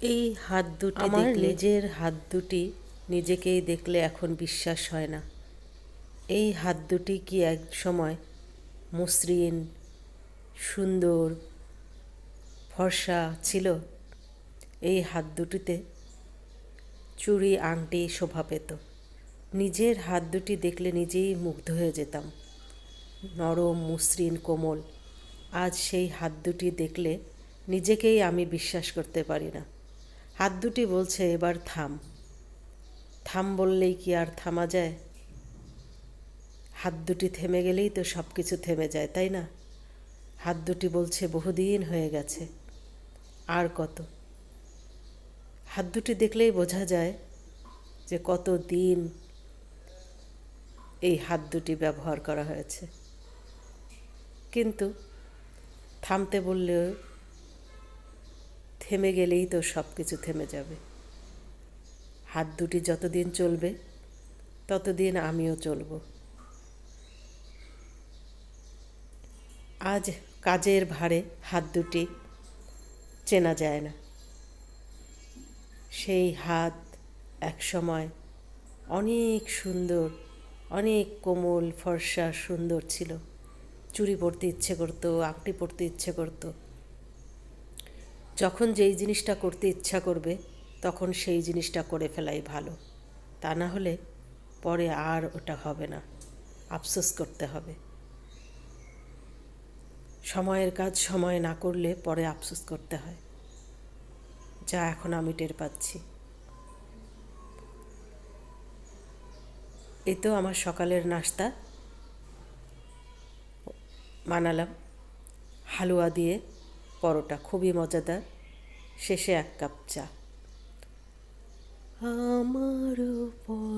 এই হাত দুটি আমার নিজের হাত দুটি নিজেকেই দেখলে এখন বিশ্বাস হয় না। এই হাত দুটি কি এক সময় মসৃণ, সুন্দর, ফর্সা ছিল? এই হাত দুটিতে চুড়ি আংটি শোভা পেত। নিজের হাত দুটি দেখলে নিজেই মুগ্ধ হয়ে যেতাম। নরম, মসৃণ, কোমল। আজ সেই হাত দুটি দেখলে নিজেকেই আমি বিশ্বাস করতে পারি না। হাত দুটি বলছে, এবার থাম। থাম বললেই কি আর থামা যায়? হাত দুটি থেমে গেলেই তো সব কিছু থেমে যায়, তাই না? হাত দুটি বলছে, বহুদিন হয়ে গেছে, আর কত? হাত দুটি দেখলেই বোঝা যায় যে কত দিন এই হাত দুটি ব্যবহার করা হয়েছে। কিন্তু থামতে বললেও থেমে গেলেই তো সব কিছু থেমে যাবে। হাত দুটি যতদিন চলবে ততদিন আমিও চলব। আজ কাজের ভারে হাত দুটি চেনা যায় না। সেই হাত একসময় অনেক সুন্দর, অনেক কোমল, ফর্সা, সুন্দর ছিল। চুড়ি পরতে ইচ্ছে করতো, আংটি পরতে ইচ্ছে করতো। যখন যেই জিনিসটা করতে ইচ্ছা করবে তখন সেই জিনিসটা করে ফেলাই ভালো। তা না হলে পরে আর ওটা হবে না, আফসোস করতে হবে। সময়ের কাজ সময় না করলে পরে আফসোস করতে হয়, যা এখন আমি টের পাচ্ছি। এই তো আমার সকালের নাস্তা বানালাম হালুয়া দিয়ে পরোটা, খুবই মজাদার। শেষে 1 কাপ চা। আমার